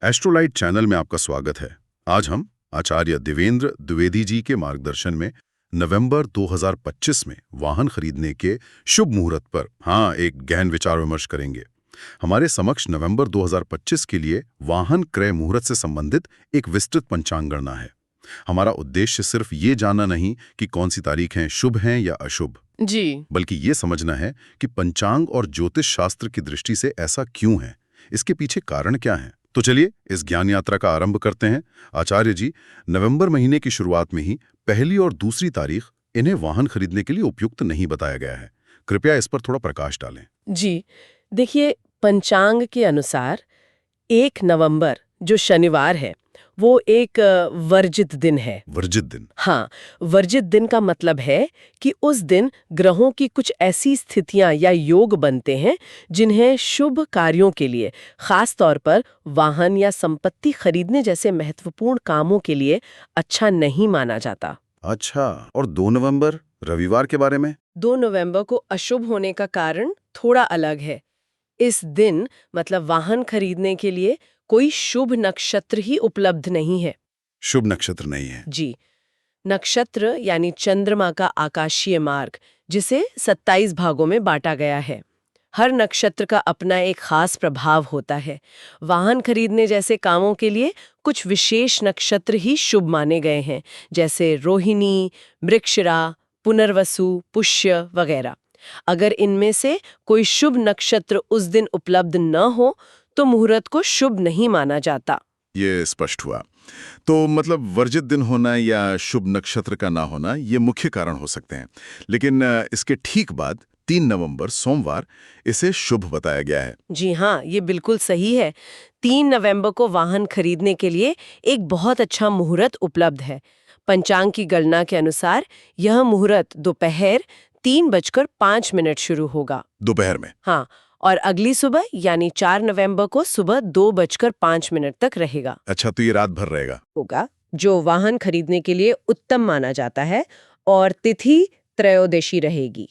एस्ट्रोलाइट channel में आपका स्वागत है। आज हम आचार्य देवेंद्र द्विवेदी जी के मार्गदर्शन में नवंबर 2025 में वाहन खरीदने के शुभ मुहूर्त पर एक गहन विचार विमर्श करेंगे। हमारे समक्ष नवंबर 2025 के लिए वाहन क्रय मुहूर्त से संबंधित एक विस्तृत पंचांग गणना है। हमारा उद्देश्य सिर्फ ये जानना नहीं कि कौन सी तारीखें शुभ हैं या अशुभ जी। बल्कि ये समझना है कि पंचांग और ज्योतिष शास्त्र की दृष्टि से ऐसा क्यों है, इसके पीछे कारण क्या है। तो चलिए इस ज्ञान यात्रा का आरंभ करते हैं। आचार्य जी, नवंबर महीने की शुरुआत में ही पहली और दूसरी तारीख इन्हें वाहन खरीदने के लिए उपयुक्त नहीं बताया गया है। कृपया इस पर थोड़ा प्रकाश डालें। जी देखिए, पंचांग के अनुसार 1 नवंबर जो शनिवार है वो एक वर्जित दिन है। वर्जित दिन? हाँ, वर्जित दिन का मतलब है कि उस दिन ग्रहों की कुछ ऐसी स्थितियां या योग बनते हैं जिन्हें शुभ कार्यों के लिए, खास तौर पर वाहन या संपत्ति खरीदने जैसे महत्वपूर्ण कामों के लिए अच्छा नहीं माना जाता। अच्छा, और 2 नवंबर रविवार के बारे में? 2 नवंबर को अशुभ होने का कारण थोड़ा अलग है। इस दिन मतलब वाहन खरीदने के लिए कोई शुभ नक्षत्र ही उपलब्ध नहीं है। शुभ नक्षत्र नहीं है? जी, नक्षत्र यानी चंद्रमा का आकाशीय मार्ग, जिसे 27 भागों में बांटा गया है। हर नक्षत्र का अपना एक खास प्रभाव होता है। वाहन खरीदने जैसे कामों के लिए कुछ विशेष नक्षत्र ही शुभ माने गए हैं, जैसे रोहिणी, मृगशिरा, पुनर्वसु, पुष्य वगैरह। अगर इनमें से कोई शुभ नक्षत्र उस दिन उपलब्ध न हो तो मुहूर्त को शुभ नहीं माना जाता। ये स्पष्ट हुआ। तो मतलब वर्जित दिन होना या शुभ नक्षत्र का ना होना ये मुख्य कारण हो सकते हैं, लेकिन इसके ठीक बाद 3 नवंबर सोमवार इसे शुभ बताया गया है। जी हाँ, ये बिल्कुल सही है। 3 नवंबर को वाहन खरीदने के लिए एक बहुत अच्छा मुहूर्त उपलब्ध है। पंचांग की गणना के अनुसार यह मुहूर्त दोपहर 3:05 शुरू होगा। दोपहर में? हाँ, और अगली सुबह यानी 4 नवंबर को सुबह 2:05 तक रहेगा। अच्छा, तो ये रात भर रहेगा? होगा, जो वाहन खरीदने के लिए उत्तम माना जाता है, और तिथि त्रयोदशी रहेगी।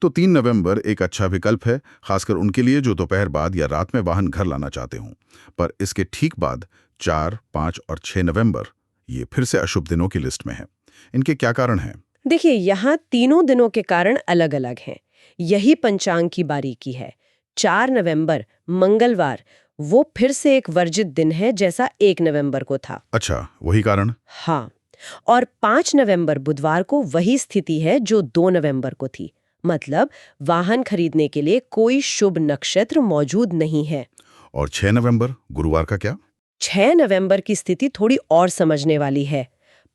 तो 3 नवंबर एक अच्छा विकल्प है, खासकर उनके लिए जो दोपहर बाद या रात में वाहन घर लाना चाहते हों। पर इसके ठीक बाद 4, 5 और 6 नवंबर ये फिर से अशुभ दिनों की लिस्ट में है। इनके क्या कारण हैं? देखिए, यहाँ तीनों दिनों के कारण अलग-अलग हैं। यही पंचांग की बारीकी है। 4 नवंबर मंगलवार वो फिर से एक वर्जित दिन है, जैसा 1 नवंबर को था। अच्छा, वही कारण? हाँ, और 5 नवंबर बुधवार को वही स्थिति है जो 2 नवंबर को थी। मतलब वाहन खरीदने के लिए कोई शुभ नक्षत्र मौजूद नहीं है। और 6 नवंबर गुरुवार का क्या? 6 नवंबर की स्थिति थोड़ी और समझने वाली है।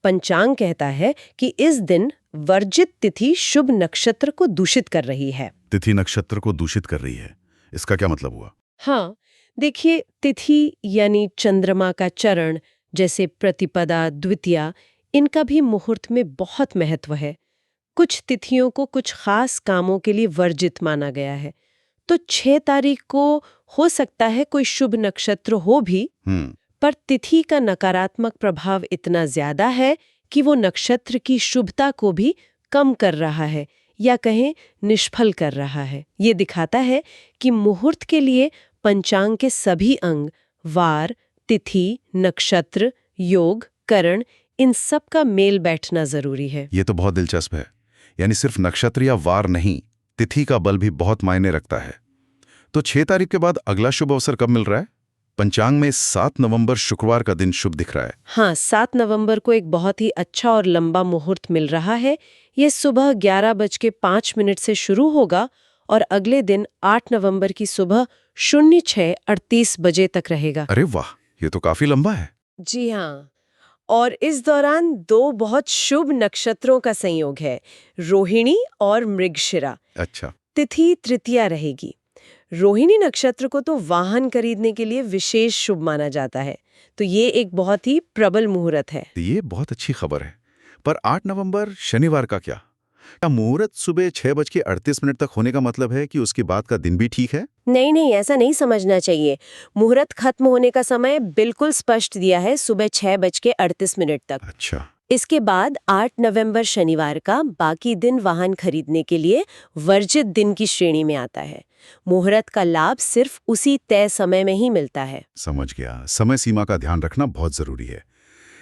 पंचांग कहता है कि इस दिन वर्जित तिथि शुभ नक्षत्र को दूषित कर रही है। तिथि नक्षत्र को दूषित कर रही है, इसका क्या मतलब हुआ? हाँ, देखिए, तिथि यानी चंद्रमा का चरण, जैसे प्रतिपदा, द्वितीया, इनका भी मुहूर्त में बहुत महत्व है। कुछ तिथियों को कुछ खास कामों के लिए वर्जित माना गया है। तो 6 तारीख को हो सकता है कोई शुभ नक्षत्र हो भी, पर तिथि का नकारात्मक प्रभाव इतना ज्यादा है कि वो नक्षत्र की शुभता को भी कम कर रहा है, या कहें निष्फल कर रहा है। ये दिखाता है कि मुहूर्त के लिए पंचांग के सभी अंग, वार, तिथि, नक्षत्र, योग, करण, इन सब का मेल बैठना जरूरी है। ये तो बहुत दिलचस्प है। यानी सिर्फ नक्षत्र या वार नहीं, तिथि का बल भी बहुत मायने रखता है। तो 6 तारीख के बाद अगला शुभ अवसर कब मिल रहा है? पंचांग में 7 नवंबर शुक्रवार का दिन शुभ दिख रहा है। हाँ, 7 नवंबर को एक बहुत ही अच्छा और लंबा मुहूर्त मिल रहा है। ये सुबह 11:05 से शुरू होगा और अगले दिन 8 नवंबर की सुबह 06:38 बजे तक रहेगा। अरे वाह, ये तो काफी लंबा है। जी हाँ, और इस दौरान 2 बहुत शुभ नक्षत्रों का संयोग है, रोहिणी और मृगशिरा। अच्छा। तिथि तृतीया रहेगी। रोहिणी नक्षत्र को तो वाहन खरीदने के लिए विशेष शुभ माना जाता है, तो ये एक बहुत ही प्रबल मुहूर्त है। ये बहुत अच्छी खबर है। पर 8 नवंबर शनिवार का क्या? क्या मुहूर्त सुबह 6:38 तक होने का मतलब है कि उसके बाद का दिन भी ठीक है? नहीं नहीं, ऐसा नहीं समझना चाहिए। मुहूर्त खत्म होने का समय बिल्कुल स्पष्ट दिया है, सुबह 6:38 तक। अच्छा। इसके बाद 8 नवंबर शनिवार का बाकी दिन वाहन खरीदने के लिए वर्जित दिन की श्रेणी में आता है। मुहूर्त का लाभ सिर्फ उसी तय समय में ही मिलता है। समझ गया। समय सीमा का ध्यान रखना बहुत जरूरी है।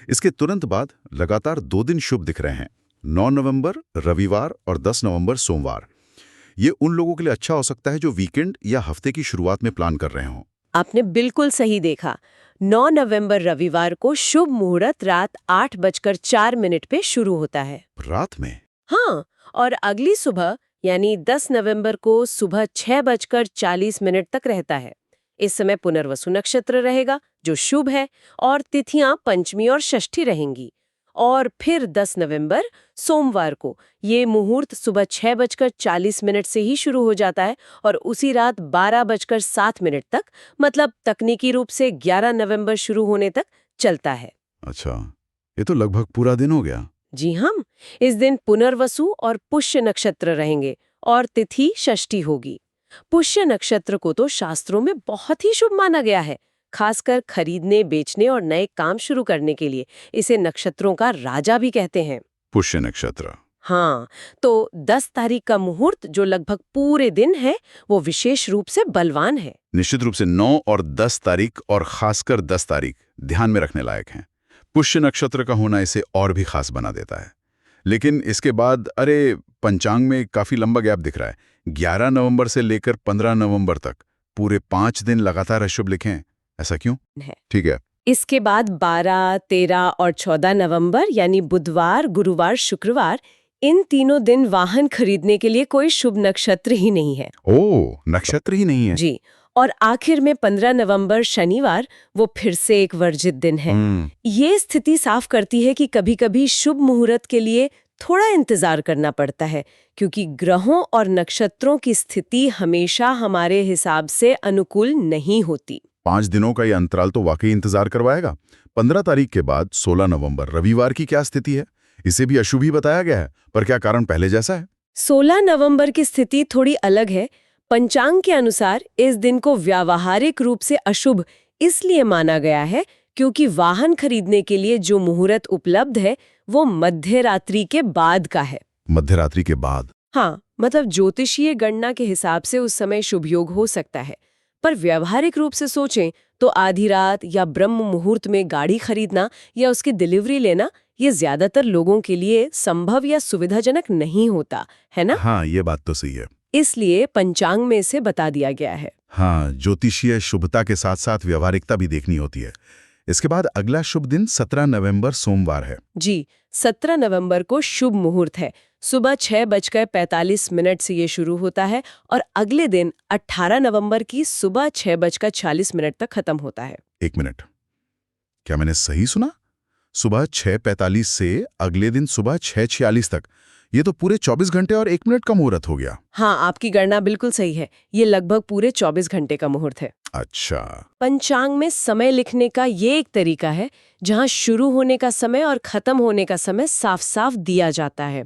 इसके तुरंत बाद लगातार 2 दिन शुभ दिख रहे हैं, 9 नवंबर रविवार और 10 नवंबर सोमवार। ये उन लोगों के लिए अच्छा हो सकता है जो वीकेंड या हफ्ते की शुरुआत में प्लान कर रहे हों। आपने बिल्कुल सही देखा। 9 नवंबर रविवार को शुभ मुहूर्त रात 8:04 पे शुरू होता है। रात में? हाँ, और अगली सुबह यानी 10 नवंबर को सुबह 6:40 तक रहता है। इस समय पुनर्वसु नक्षत्र रहेगा जो शुभ है, और तिथियां पंचमी और षष्ठी रहेंगी। और फिर 10 नवंबर सोमवार को ये मुहूर्त सुबह 6:40 से ही शुरू हो जाता है और उसी रात 12:07 तक, मतलब तकनीकी रूप से 11 नवंबर शुरू होने तक चलता है। अच्छा, ये तो लगभग पूरा दिन हो गया। जी हाँ, इस दिन पुनर्वसु और पुष्य नक्षत्र रहेंगे और तिथि षष्ठी होगी। पुष्य नक्षत्र को तो शास्त्रों में बहुत ही शुभ माना गया है, खासकर खरीदने, बेचने और नए काम शुरू करने के लिए। इसे नक्षत्रों का राजा भी कहते हैं। पुष्य नक्षत्र। हाँ, तो 10 तारीख का मुहूर्त जो लगभग पूरे दिन है, वो विशेष रूप से बलवान है। निश्चित रूप से 9 और 10 तारीख, और खासकर 10 तारीख ध्यान में रखने लायक हैं। पुष्य नक्षत्र का होना इसे और भी खास बना देता है। लेकिन इसके बाद पंचांग में काफी लंबा गैप दिख रहा है। 11 नवंबर से लेकर 15 नवंबर तक पूरे 5 दिन लगातार अशुभ लिखे हैं। ऐसा क्यों है? ठीक है। इसके बाद 12, 13 और 14 नवंबर यानी बुधवार, गुरुवार, शुक्रवार, इन तीनों दिन वाहन खरीदने के लिए कोई शुभ नक्षत्र ही नहीं है। ओह, नक्षत्र ही नहीं है। जी, और आखिर में 15 नवंबर शनिवार, वो फिर से एक वर्जित दिन है। ये स्थिति साफ करती है कि कभी-कभी शुभ मुहूर्त के लिए थोड़ा इंतजार करना पड़ता है, क्योंकि ग्रहों और नक्षत्रों की स्थिति हमेशा हमारे हिसाब से अनुकूल नहीं होती। 5 दिनों का ये अंतराल तो वाकई इंतजार करवाएगा। 15 तारीख के बाद 16 नवंबर रविवार की क्या स्थिति है? इसे भी अशुभ ही बताया गया है, पर क्या कारण पहले जैसा है? 16 नवंबर की स्थिति थोड़ी अलग है। पंचांग के अनुसार इस दिन को व्यावहारिक रूप से अशुभ इसलिए माना गया है क्योंकि वाहन खरीदने के लिए जो मुहूर्त उपलब्ध है वो मध्य रात्रि के बाद का है। मध्य रात्रि के बाद? हाँ, मतलब ज्योतिषीय गणना के हिसाब से उस समय शुभ योग हो सकता है, पर व्यावहारिक रूप से सोचें तो आधी रात या ब्रह्म मुहूर्त में गाड़ी खरीदना या उसकी डिलीवरी लेना, ये ज्यादातर लोगों के लिए संभव या सुविधाजनक नहीं होता, है ना? हाँ, ये बात तो सही है। इसलिए पंचांग में इसे बता दिया गया है। हाँ, ज्योतिषीय शुभता के साथ साथ व्यवहारिकता भी देखनी होती है। इसके बाद अगला शुभ दिन 17 नवंबर सोमवार है। जी, 17 नवंबर को शुभ मुहूर्त है। सुबह 6:45 से ये शुरू होता है और अगले दिन 18 नवंबर की सुबह 6:46 तक खत्म होता है। 1 मिनट, क्या मैंने सही सुना? सुबह 6:45 से अगले दिन सुबह 6:46 तक, ये तो पूरे 24 घंटे और 1 मिनट का मुहूर्त हो गया। हाँ, आपकी गणना बिल्कुल सही है। ये लगभग पूरे 24 घंटे का मुहूर्त है। अच्छा। पंचांग में समय लिखने का ये एक तरीका है जहां शुरू होने का समय और खत्म होने का समय साफ-साफ दिया जाता है।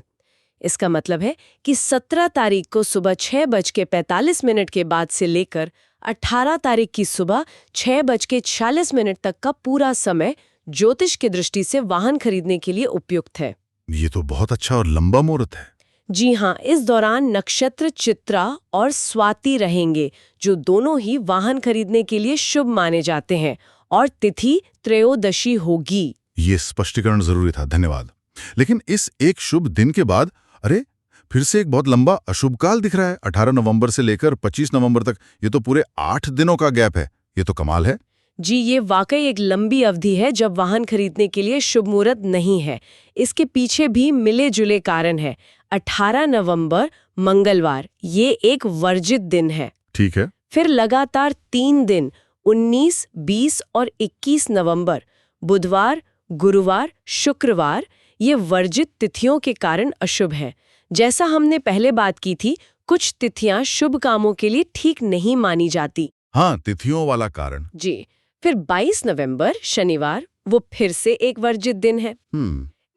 इसका मतलब है कि 17 तारीख को सुबह 6:45 के बाद से लेकर 18 तारीख की सुबह 6:46 तक का पूरा समय ज्योतिष की दृष्टि से वाहन खरीदने के लिए उपयुक्त है। ये तो बहुत अच्छा और लंबा मुहूर्त है। जी हाँ, इस दौरान नक्षत्र चित्रा और स्वाति रहेंगे, जो दोनों ही वाहन खरीदने के लिए शुभ माने जाते हैं, और तिथि त्रयोदशी होगी। ये स्पष्टीकरण जरूरी था, धन्यवाद। लेकिन इस एक शुभ दिन के बाद फिर से एक बहुत लंबा अशुभ काल दिख रहा है। 18 नवंबर से लेकर 25 नवंबर तक, ये तो पूरे 8 दिनों का गैप है। ये तो कमाल है। जी, ये वाकई एक लंबी अवधि है जब वाहन खरीदने के लिए शुभ मुहूर्त नहीं है। इसके पीछे भी मिले जुले कारण है। 18 नवंबर मंगलवार, ये एक वर्जित दिन है। ठीक है। फिर लगातार 3 दिन 19, 20 और 21 नवंबर बुधवार, गुरुवार, शुक्रवार, ये वर्जित तिथियों के कारण अशुभ हैं। जैसा हमने पहले बात की थी, कुछ तिथियां शुभ कामों के लिए ठीक नहीं मानी जाती। हाँ, तिथियों वाला कारण। जी, फिर 22 नवंबर शनिवार, वो फिर से एक वर्जित दिन है।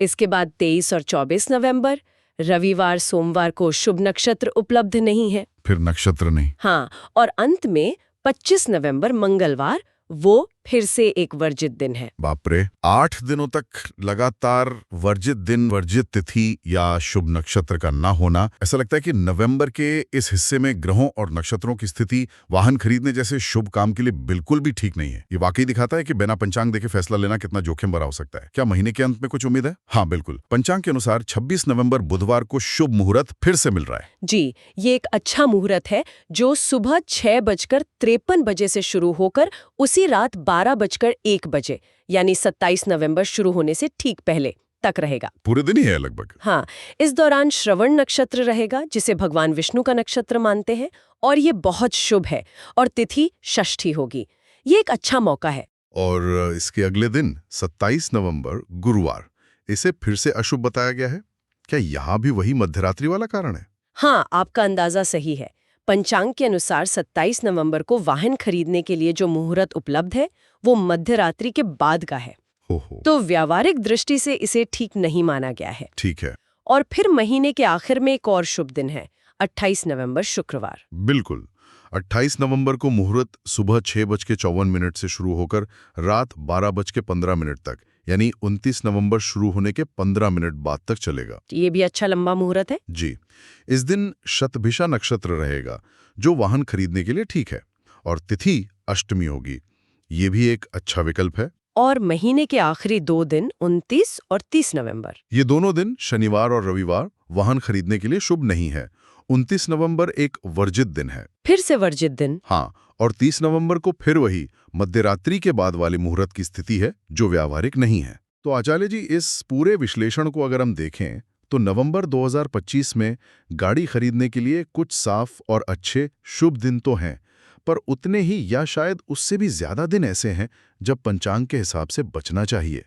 इसके बाद 23 और 24 नवंबर रविवार, सोमवार को शुभ नक्षत्र उपलब्ध नहीं है। फिर नक्षत्र नहीं। हाँ, और अंत में 25 नवंबर मंगलवार, वो फिर से एक वर्जित दिन है। बाप रे, 8 दिनों तक लगातार वर्जित दिन, वर्जित तिथि या शुभ नक्षत्र का ना होना। ऐसा लगता है कि नवंबर के इस हिस्से में ग्रहों और नक्षत्रों की स्थिति वाहन खरीदने जैसे शुभ काम के लिए बिल्कुल भी ठीक नहीं है। ये वाकई दिखाता है कि बिना पंचांग देखे फैसला लेना कितना जोखिम भरा हो सकता है। क्या महीने के अंत में कुछ उम्मीद है? हाँ बिल्कुल, पंचांग के अनुसार 26 नवंबर बुधवार को शुभ मुहूर्त फिर से मिल रहा है। जी, ये एक अच्छा मुहूर्त है जो सुबह 6:53 बजे से शुरू होकर उसी रात 12:01 बजे यानी 27 नवंबर शुरू होने से ठीक पहले तक रहेगा। पूरे दिन ही है लगभग। हाँ, इस दौरान श्रवण नक्षत्र रहेगा जिसे भगवान विष्णु का नक्षत्र मानते हैं और ये बहुत शुभ है और तिथि षष्ठी होगी। ये एक अच्छा मौका है। और इसके अगले दिन 27 नवंबर गुरुवार, इसे फिर से अशुभ बताया गया है। क्या यहाँ भी वही मध्यरात्रि वाला कारण है? हाँ, आपका अंदाजा सही है। पंचांग के अनुसार 27 नवंबर को वाहन खरीदने के लिए जो मुहूर्त उपलब्ध है वो मध्यरात्रि के बाद का है। हो तो व्यावहारिक दृष्टि से इसे ठीक नहीं माना गया है। ठीक है। और फिर महीने के आखिर में एक और शुभ दिन है, 28 नवंबर शुक्रवार। बिल्कुल, 28 नवंबर को मुहूर्त सुबह 6:54 से शुरू होकर रात 12:15 तक, यानी 29 नवंबर शुरू होने के 15 मिनट बाद तक चलेगा। ये भी अच्छा लंबा मुहूर्त है। जी, इस दिन शतभिषा नक्षत्र रहेगा जो वाहन खरीदने के लिए ठीक है, और तिथि अष्टमी होगी। ये भी एक अच्छा विकल्प है। और महीने के आखिरी 2 दिन 29 और 30 नवंबर। ये दोनों दिन शनिवार और रविवार वाहन खरीदने के लिए शुभ नहीं है। 29 नवंबर एक वर्जित दिन है। फिर से वर्जित दिन। हाँ, और 30 नवंबर को फिर वही मध्यरात्रि के बाद वाले मुहूर्त की स्थिति है जो व्यावहारिक नहीं है। तो आचार्य जी, इस पूरे विश्लेषण को अगर हम देखें तो नवंबर 2025 में गाड़ी खरीदने के लिए कुछ साफ और अच्छे शुभ दिन तो हैं, पर उतने ही या शायद उससे भी ज्यादा दिन ऐसे हैं जब पंचांग के हिसाब से बचना चाहिए।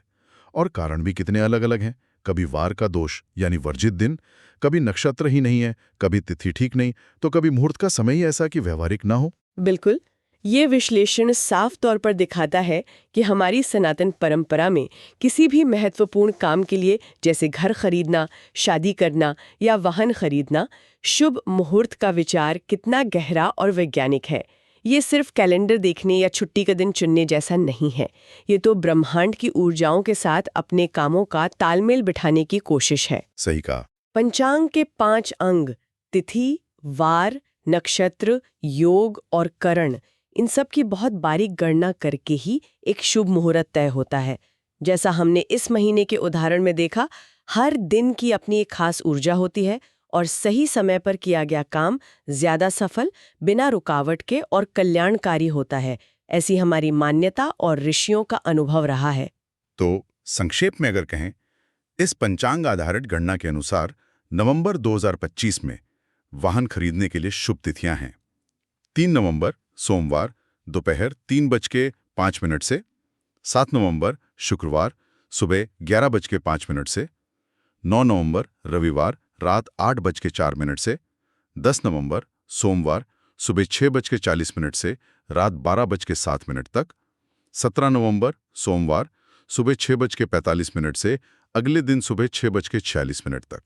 और कारण भी कितने अलग अलग हैं। कभी वार का दोष यानी वर्जित दिन, कभी नक्षत्र ही नहीं है, कभी तिथि ठीक नहीं, तो कभी मुहूर्त का समय ही ऐसा कि व्यवहारिक ना हो। बिल्कुल, ये विश्लेषण साफ तौर पर दिखाता है कि हमारी सनातन परंपरा में किसी भी महत्वपूर्ण काम के लिए, जैसे घर खरीदना, शादी करना या वाहन खरीदना, शुभ मुहूर्त का विचार कितना गहरा और वैज्ञानिक है। ये सिर्फ कैलेंडर देखने या छुट्टी का दिन चुनने जैसा नहीं है। ये तो ब्रह्मांड की ऊर्जाओं के साथ अपने कामों का तालमेल बिठाने की कोशिश है। सही कहा। पंचांग के 5 अंग तिथि, वार, नक्षत्र, योग और करण, इन सब की बहुत बारीक गणना करके ही एक शुभ मुहूर्त तय होता है। जैसा हमने इस महीने के उदाहरण में देखा, हर दिन की अपनी एक खास ऊर्जा होती है और सही समय पर किया गया काम ज्यादा सफल, बिना रुकावट के और कल्याणकारी होता है। ऐसी हमारी मान्यता और ऋषियों का अनुभव रहा है। तो संक्षेप में अगर कहें, इस पंचांग आधारित गणना के अनुसार नवंबर 2025 में वाहन खरीदने के लिए शुभ तिथियां हैं। 3 नवंबर सोमवार दोपहर 3:05 से, 7 नवंबर शुक्रवार सुबह 11:05 से, 9 नवंबर रविवार रात 8:04 से, 10 नवंबर सोमवार सुबह 6:40 से रात 12:07 तक, 17 नवंबर सोमवार सुबह 6:45 से अगले दिन सुबह 6:46 तक,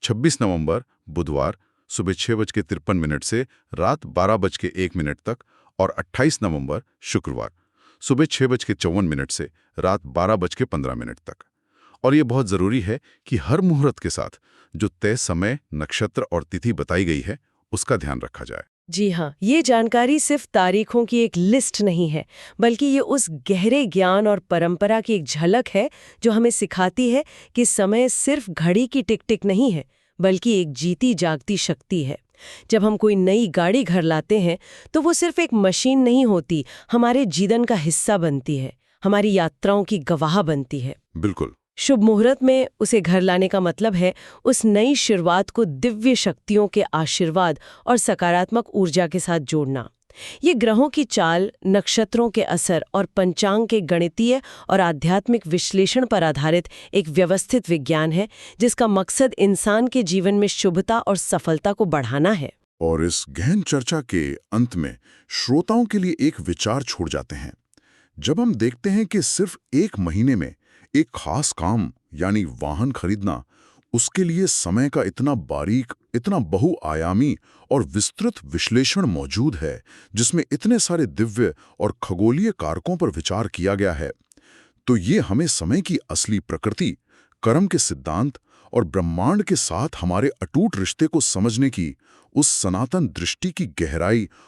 26 नवंबर बुधवार सुबह 6:53 से रात 12:01 तक, और 28 नवंबर शुक्रवार सुबह 6:54 से रात 12:15 तक। और ये बहुत जरूरी है कि हर मुहूर्त के साथ जो तय समय, नक्षत्र और तिथि बताई गई है उसका ध्यान रखा जाए। जी हाँ, ये जानकारी सिर्फ तारीखों की एक लिस्ट नहीं है, बल्कि ये उस गहरे ज्ञान और परंपरा की एक झलक है जो हमें सिखाती है कि समय सिर्फ घड़ी की टिक टिक नहीं है, बल्कि एक जीती जागती शक्ति है। जब हम कोई नई गाड़ी घर लाते हैं तो वो सिर्फ एक मशीन नहीं होती, हमारे जीवन का हिस्सा बनती है, हमारी यात्राओं की गवाह बनती है। बिल्कुल। शुभ मुहूर्त में उसे घर लाने का मतलब है उस नई शुरुआत को दिव्य शक्तियों के आशीर्वाद और सकारात्मक ऊर्जा के साथ जोड़ना। ये ग्रहों की चाल, नक्षत्रों के असर और पंचांग के गणितीय और आध्यात्मिक विश्लेषण पर आधारित एक व्यवस्थित विज्ञान है जिसका मकसद इंसान के जीवन में शुभता और सफलता को बढ़ाना है। और इस गहन चर्चा के अंत में श्रोताओं के लिए एक विचार छोड़ जाते हैं। जब हम देखते हैं कि सिर्फ एक महीने में एक खास काम यानी वाहन खरीदना उसके लिए समय का इतना बारीक, इतना बहुआयामी और विस्तृत विश्लेषण मौजूद है, जिसमें इतने सारे दिव्य और खगोलीय कारकों पर विचार किया गया है। तो ये हमें समय की असली प्रकृति, कर्म के सिद्धांत और ब्रह्मांड के साथ हमारे अटूट रिश्ते को समझने की, उस सनातन दृष्टि की गहराई